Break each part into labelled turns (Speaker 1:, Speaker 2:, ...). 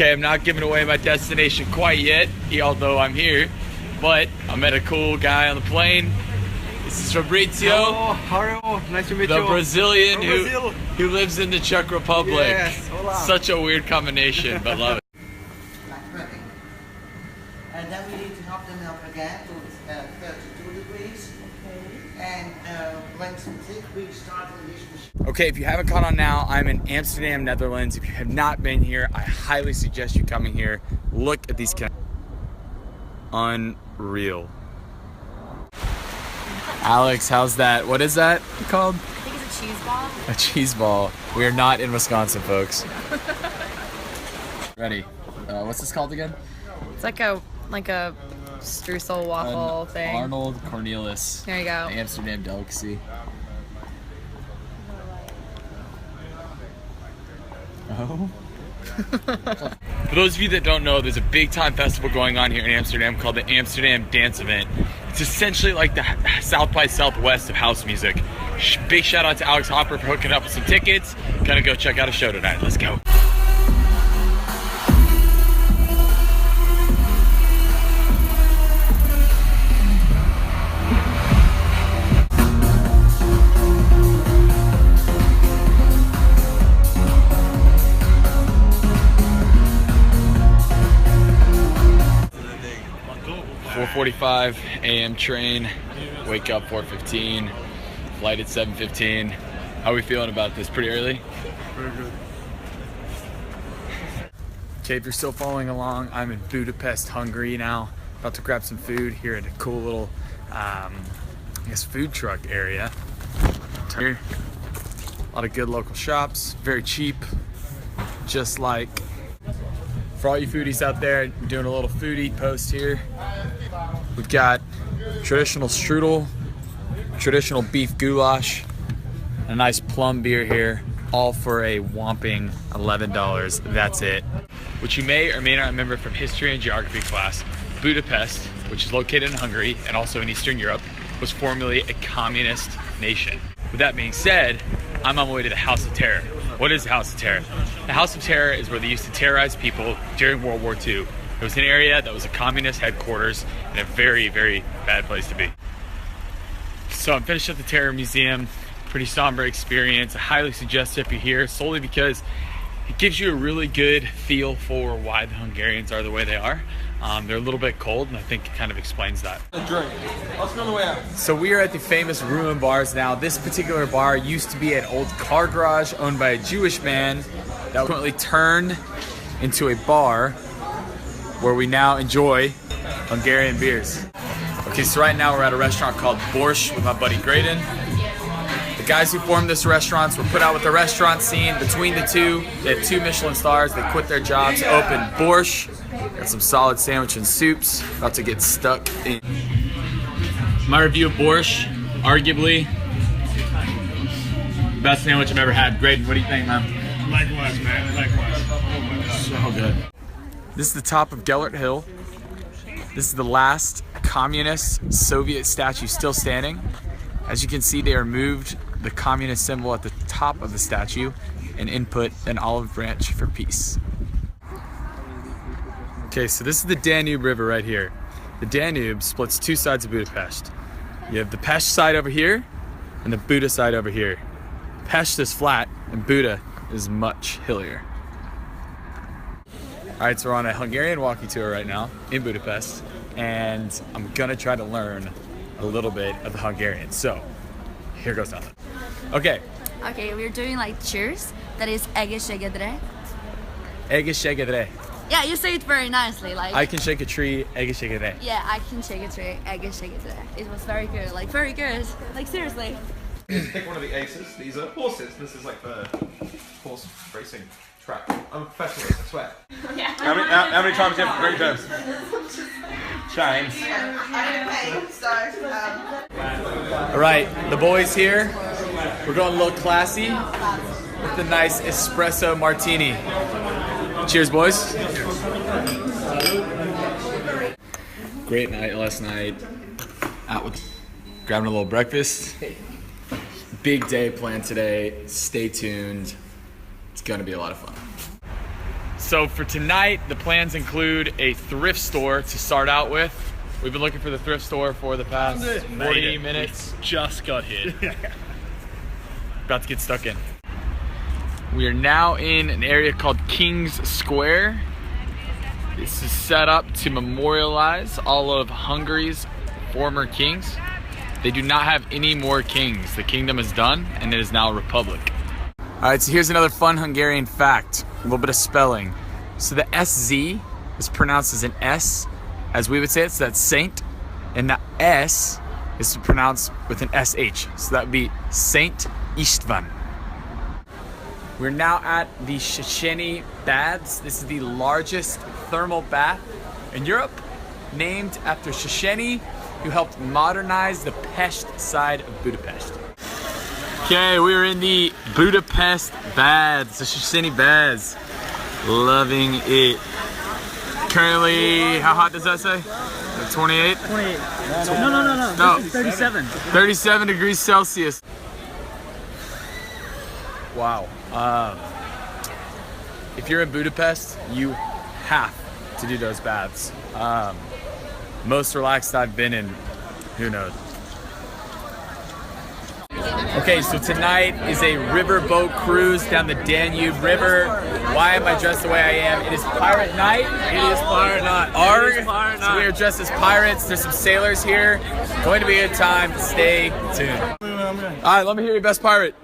Speaker 1: Okay, I'm not giving away my destination quite yet, although I'm here, but I met a cool guy on the plane. This is Fabrizio.
Speaker 2: Hello, nice to meet you.
Speaker 1: The Brazilian who lives in the Czech Republic.
Speaker 2: Yes, hola.
Speaker 1: Such a weird combination, but love it.
Speaker 3: And then we need to knock them up again to 32 degrees. Okay. And when it's thick, we start in this machine.
Speaker 1: Okay, if you haven't caught on now, I'm in Amsterdam, Netherlands. If you have not been here, I highly suggest you coming here. Look at these cans. Unreal. Alex, how's that? What is that called?
Speaker 4: I think it's a cheese ball.
Speaker 1: A cheese ball. We are not in Wisconsin, folks. Ready. What's this called again?
Speaker 4: It's like a streusel waffle thing.
Speaker 1: Arnold Cornelis.
Speaker 4: There you go.
Speaker 1: Amsterdam delicacy. Oh. For those of you that don't know, there's a big time festival going on here in Amsterdam called the Amsterdam Dance Event. It's essentially like the South by Southwest of house music. Big shout out to Alex Hopper for hooking up with some tickets. Gonna go check out a show tonight. Let's go. .45 a.m. train, wake up 4:15, flight at 7:15. How are we feeling about this? Pretty early?
Speaker 2: Very good.
Speaker 1: Okay, if you're still following along, I'm in Budapest, Hungary now. About to grab some food here at a cool little, I guess, food truck area. Here, a lot of good local shops, very cheap, just like for all you foodies out there. Doing a little foodie post here. We've got traditional strudel, traditional beef goulash, a nice plum beer here, all for a whopping $11. That's it. Which you may or may not remember from history and geography class, Budapest, which is located in Hungary and also in Eastern Europe, was formerly a communist nation. With that being said, I'm on my way to the House of Terror. What is the House of Terror? The House of Terror is where they used to terrorize people during World War II. It was an area that was a communist headquarters and a very, very bad place to be. So I'm finished at the Terror Museum. Pretty somber experience. I highly suggest it if you're here, solely because it gives you a really good feel for why the Hungarians are the way they are. They're a little bit cold, and I think it kind of explains that.
Speaker 2: A drink. Let's go on the way out.
Speaker 1: So we are at the famous Ruin Bars now. This particular bar used to be an old car garage owned by a Jewish man that currently turned into a bar where we now enjoy Hungarian beers. Okay, so right now we're at a restaurant called Borscht with my buddy Graydon. The guys who formed this restaurant were put out with the restaurant scene. Between the two, they had 2 Michelin stars. They quit their jobs, opened Borscht. Got some solid sandwich and soups. About to get stuck in. My review of Borscht, arguably the best sandwich I've ever had. Graydon, what do you think, man?
Speaker 2: Likewise, man. Likewise. Oh my God.
Speaker 1: So good. This is the top of Gellert Hill. This is the last communist Soviet statue still standing. As you can see, they removed the communist symbol at the top of the statue and input an olive branch for peace. Okay, so this is the Danube River right here. The Danube splits 2 sides of Budapest. You have the Pest side over here and the Buda side over here. Pest is flat and Buda is much hillier. All right, so we're on a Hungarian walkie tour right now in Budapest, and I'm gonna try to learn a little bit of the Hungarian. So, here goes nothing. Okay.
Speaker 4: Okay, we're doing like cheers. That is egészségedre.
Speaker 1: Egészségedre.
Speaker 4: Yeah, you say it very nicely. Like
Speaker 1: I can shake a tree, egészségedre.
Speaker 4: yeah, I can shake a tree. Egészségedre. It was very good. Like very good. Like seriously.
Speaker 2: Pick one of the aces. These are horses. This is like the horse racing track. I'm a professional, I swear.
Speaker 4: Yeah.
Speaker 2: How many times do you have great terms? James.
Speaker 1: All right, the boys here. We're going a little classy with the nice espresso martini. Cheers, boys. Great night last night. Out with grabbing a little breakfast. Big day planned today. Stay tuned. It's gonna be a lot of fun. So for tonight, the plans include a thrift store to start out with. We've been looking for the thrift store for the past 40 minutes.
Speaker 5: We just got here.
Speaker 1: About to get stuck in. We are now in an area called King's Square. This is set up to memorialize all of Hungary's former kings. They do not have any more kings. The kingdom is done and it is now a republic. All right, so here's another fun Hungarian fact. A little bit of spelling. So the SZ is pronounced as an S, as we would say it, so that's Saint. And the S is pronounced with an SH. So that would be Saint István. We're now at the Széchenyi Baths. This is the largest thermal bath in Europe, named after Széchenyi, who helped modernize the Pest side of Budapest. Okay, we're in the Budapest Baths, the Széchenyi Baths. Loving it. Currently, how hot does that say? 28?
Speaker 5: 28. No. This is 37.
Speaker 1: 37 degrees Celsius. Wow. If you're in Budapest, you have to do those baths. Most relaxed I've been in, who knows. Okay, so tonight is a riverboat cruise down the Danube River. Why am I dressed the way I am? It is pirate night. It is pirate night. Arg. So we are dressed as pirates. There's some sailors here. Going to be a good time. Stay tuned. All right, let me hear your best pirate.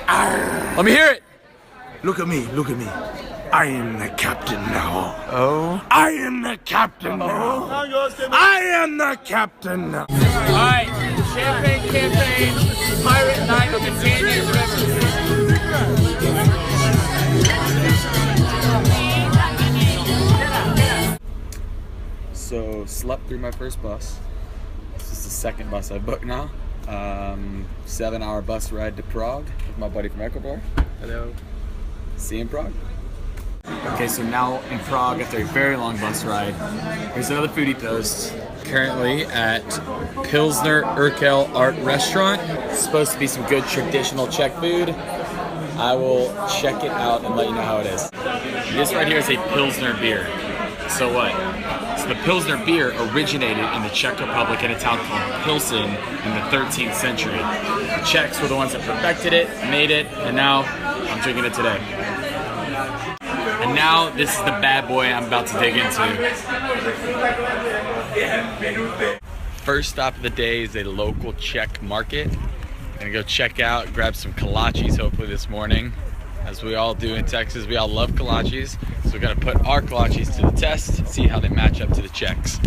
Speaker 1: Let me hear it.
Speaker 6: Look at me, look at me. I am the captain now.
Speaker 1: Oh.
Speaker 6: I am the captain now. I am the captain now.
Speaker 1: All right, champagne campaign, pirate night on the Danube River. So, slept through my first bus. This is the second bus I've booked now. 7-hour bus ride to Prague with my buddy from Ecuador. Hello. See you in Prague. Okay, so now in Prague after a very long bus ride. Here's another foodie post. Currently at Pilsner Urkel Art Restaurant. It's supposed to be some good traditional Czech food. I will check it out and let you know how it is. This right here is a Pilsner beer. So what? So the Pilsner beer originated in the Czech Republic in a town called Pilsen in the 13th century. The Czechs were the ones that perfected it, made it, and now I'm drinking it today. And now this is the bad boy I'm about to dig into. First stop of the day is a local Czech market. Gonna go check out, grab some kolaches hopefully this morning. As we all do in Texas, we all love kolaches. So we're gonna put our kolaches to the test, see how they match up to the Czechs.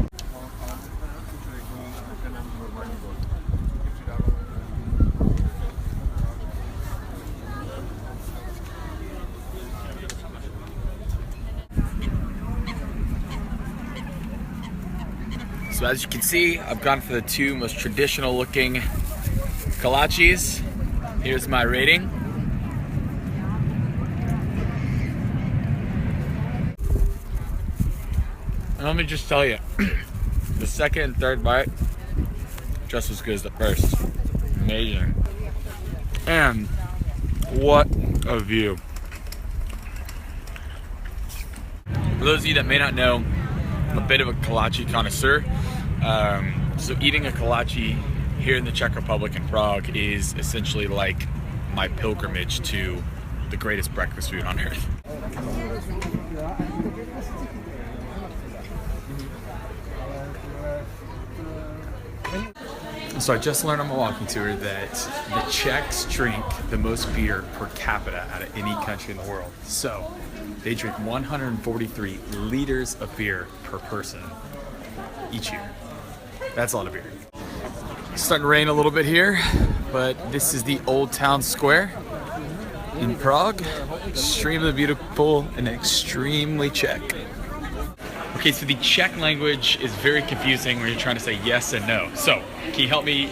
Speaker 1: So as you can see, I've gone for the two most traditional looking kolaches. Here's my rating. And let me just tell you, the second and third bite, just as good as the first. Amazing. And what a view. For those of you that may not know, I'm a bit of a kolache connoisseur. So eating a kolache here in the Czech Republic in Prague is essentially like my pilgrimage to the greatest breakfast food on earth. So I just learned on my walking tour that the Czechs drink the most beer per capita out of any country in the world. So they drink 143 liters of beer per person each year. That's a lot of beer. It's starting to rain a little bit here, but this is the Old Town Square in Prague. Extremely beautiful and extremely Czech. Okay, so the Czech language is very confusing when you're trying to say yes and no. So, can you help me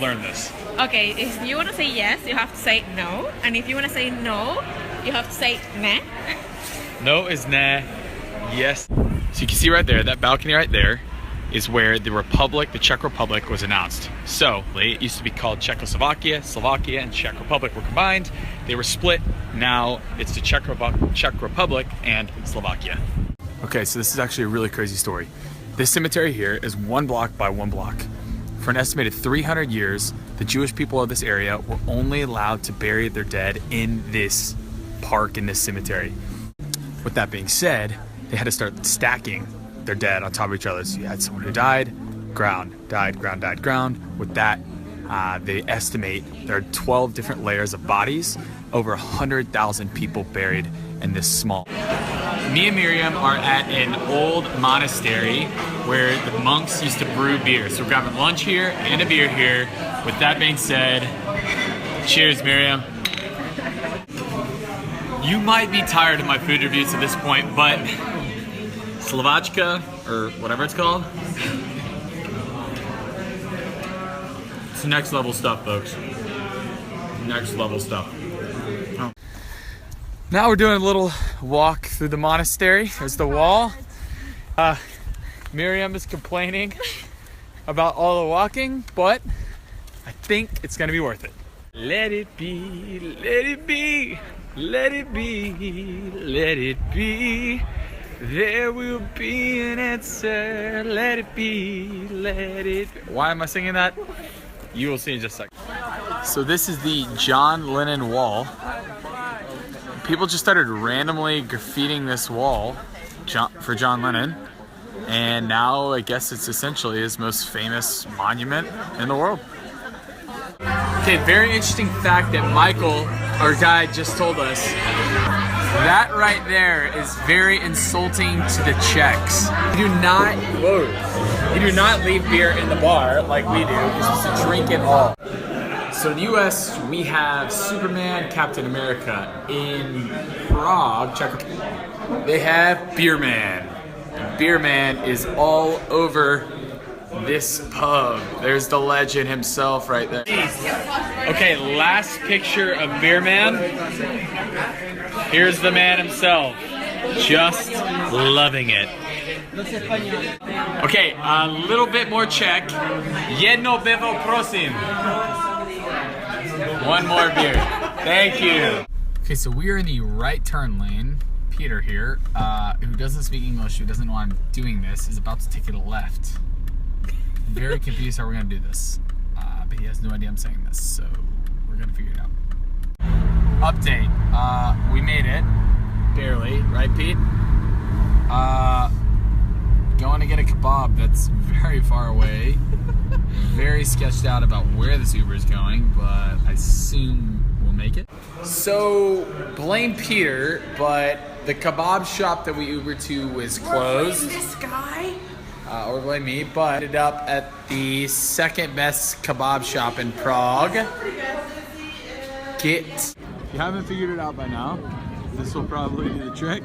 Speaker 1: learn this?
Speaker 7: Okay, if you want to say yes, you have to say no. And if you want to say no, you have to say ne.
Speaker 1: No is ne, yes. So you can see right there, that balcony right there, is where the Republic, the Czech Republic, was announced. So it used to be called Czechoslovakia, Slovakia, and Czech Republic were combined. They were split. Now it's the Czech Republic and Slovakia. Okay, so this is actually a really crazy story. This cemetery here is 1 block by 1 block. For an estimated 300 years, the Jewish people of this area were only allowed to bury their dead in this park, in this cemetery. With that being said, they had to start stacking their dead on top of each other. So you had someone who died, ground, died, ground, died, ground. With that, they estimate there are 12 different layers of bodies, over 100,000 people buried in this small. Me and Miriam are at an old monastery where the monks used to brew beer. So we're grabbing lunch here and a beer here. With that being said, cheers, Miriam. You might be tired of my food reviews at this point, but Slovačka, or whatever it's called, it's next level stuff, folks. Next level stuff. Oh. Now we're doing a little walk through the monastery. There's the wall. Miriam is complaining about all the walking, but I think it's gonna be worth it. Let it be, let it be, let it be, let it be. There will be an answer. Let it be, let it be. Why am I singing that? You will see in just a second. So this is the John Lennon wall. People just started randomly graffitiing this wall for John Lennon, and now I guess it's essentially his most famous monument in the world. Okay, very interesting fact that Michael, our guide, just told us. That right there is very insulting to the Czechs. You do not leave beer in the bar like we do. You're supposed to drink it all. So in the US, we have Superman, Captain America. In Prague, Czech, they have Beer Man. And Beer Man is all over this pub. There's the legend himself right there. Okay, last picture of Beer Man. Here's the man himself, just loving it. Okay, a little bit more Czech. Jedno pivo, prosím. One more beer. Thank you. Okay, so we are in the right turn lane. Peter here, who doesn't speak English, who doesn't know I'm doing this, is about to take it left. Very confused how we're gonna do this, but he has no idea I'm saying this, so we're gonna figure it out. Update, we made it, barely, right Pete? Going to get a kebab that's very far away. Very sketched out about where this Uber is going, but I assume we'll make it. So, blame Peter, but the kebab shop that we Ubered to was closed.
Speaker 7: This guy?
Speaker 1: Or blame me, but ended up at the second best kebab shop in Prague. If you haven't figured it out by now, this will probably do the trick.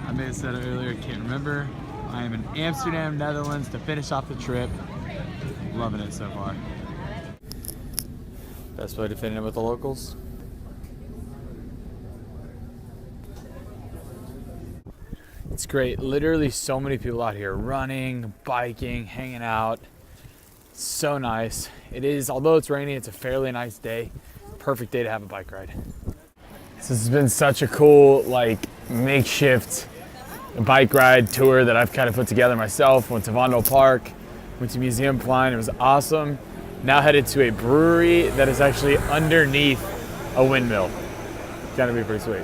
Speaker 1: I may have said it earlier, can't remember. I am in Amsterdam, Netherlands to finish off the trip. Loving it so far. Best way to fit in with the locals. It's great. Literally so many people out here running, biking, hanging out. So nice. It is, although it's rainy, it's a fairly nice day. Perfect day to have a bike ride. This has been such a cool, like, makeshift bike ride tour that I've kind of put together myself. Went to Vondel Park, went to Museum Klein. It was awesome. Now headed to a brewery that is actually underneath a windmill. It's gonna be pretty sweet.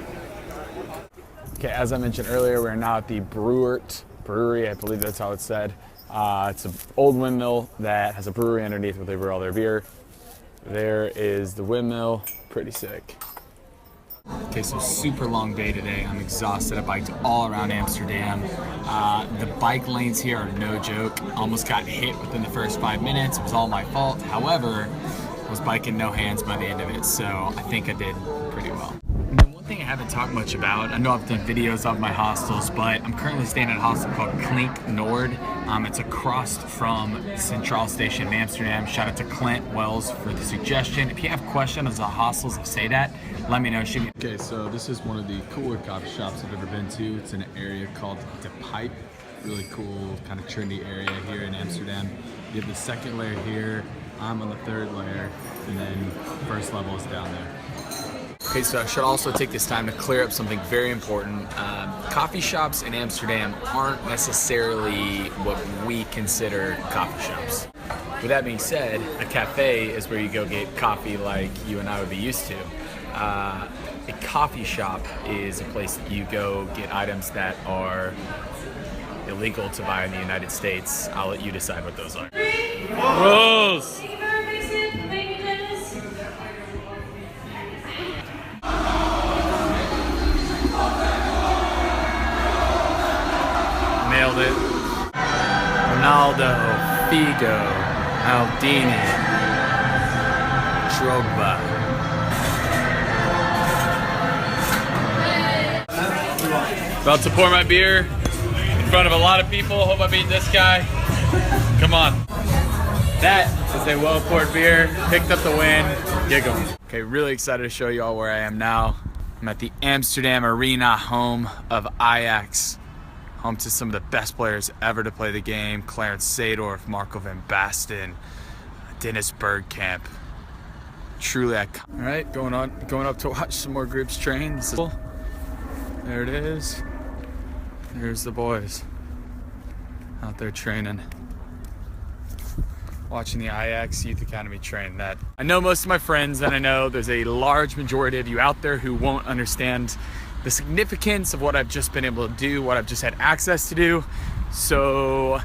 Speaker 1: Okay, as I mentioned earlier, we're now at the Brewert Brewery. I believe that's how it's said. It's an old windmill that has a brewery underneath where they brew all their beer. There is the windmill, pretty sick. Okay, so super long day today. I'm exhausted. I biked all around Amsterdam. The bike lanes here are no joke. Almost got hit within the first 5 minutes. It was all my fault. However, I was biking no hands by the end of it, so I think I did pretty well. And then one thing I haven't talked much about, I know I've done videos of my hostels, but I'm currently staying at a hostel called Klink Nord. It's across from Central Station in Amsterdam. Shout out to Clint Wells for the suggestion. If you have questions as a hostels that say that, let me know. Okay, so this is one of the cooler coffee shops I've ever been to. It's in an area called De Pipe. really cool kind of trendy area here in Amsterdam. You have the second layer here. I'm on the third layer, and then first level is down there. Okay, so I should also take this time to clear up something very important. Coffee shops in Amsterdam aren't necessarily what we consider coffee shops. With that being said, a cafe is where you go get coffee like you and I would be used to. A coffee shop is a place that you go get items that are illegal to buy in the United States. I'll let you decide what those are. Rose! Nailed it. Ronaldo, Figo, Aldini, Drogba. About to pour my beer in front of a lot of people. Hope I beat this guy. Come on. That is a well-poured beer. Picked up the win. Giggle. Okay, really excited to show you all where I am now. I'm at the Amsterdam Arena, home of Ajax. Home to some of the best players ever to play the game. Clarence Seedorf, Marco van Basten, Dennis Bergkamp. Truly iconic. All right, going up to watch some more groups train. This is cool. There it is. There's the boys out there training. Watching the Ajax Youth Academy train. That I know most of my friends, and I know there's a large majority of you out there who won't understand the significance of what I've just been able to do, what I've just had access to do. So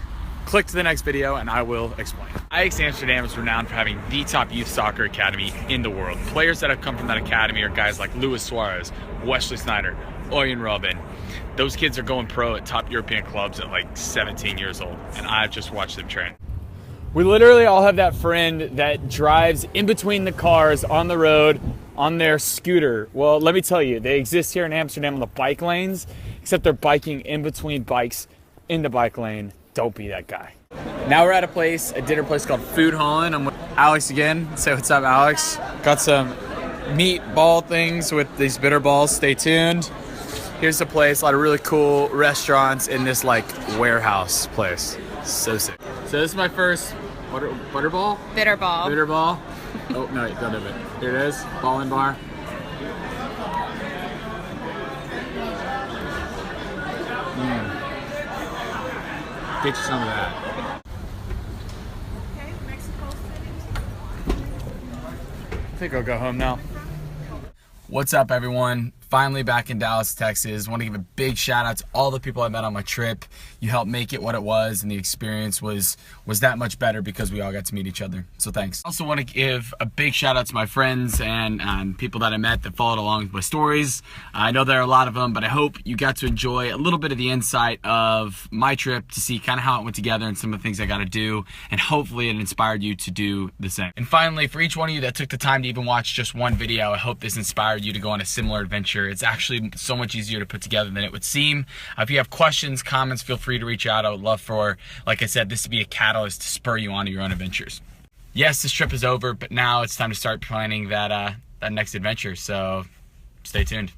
Speaker 1: click to the next video and I will explain. Ajax Amsterdam is renowned for having the top youth soccer academy in the world. Players that have come from that academy are guys like Luis Suarez, Wesley Sneijder, Arjen Robben. Those kids are going pro at top European clubs at like 17 years old, and I've just watched them train. We literally all have that friend that drives in between the cars on the road on their scooter. Well, let me tell you, they exist here in Amsterdam on the bike lanes, except they're biking in between bikes in the bike lane. Don't be that guy. Now we're at a dinner place called Food Holland. I'm with Alex again. Say what's up, Alex. Got some meatball things with these bitter balls. Stay tuned. Here's the place, a lot of really cool restaurants in this like warehouse place. So sick. So this is my first butterball?
Speaker 7: Bitter ball.
Speaker 1: Bitter ball. Oh, no, don't have it. Here it is, ball and bar. Get you some of that. I think I'll go home now. What's up, everyone? Finally back in Dallas, Texas. Want to give a big shout out to all the people I met on my trip. You helped make it what it was, and the experience was that much better because we all got to meet each other. So thanks. I also want to give a big shout out to my friends and people that I met that followed along with my stories. I know there are a lot of them, but I hope you got to enjoy a little bit of the insight of my trip to see kind of how it went together and some of the things I got to do, and hopefully it inspired you to do the same. And finally, for each one of you that took the time to even watch just one video, I hope this inspired you to go on a similar adventure. It's actually so much easier to put together than it would seem. If you have questions, comments, feel free to reach out. I would love for, like I said, this to be a catalyst to spur you on to your own adventures. Yes, this trip is over, but now it's time to start planning that next adventure, so stay tuned.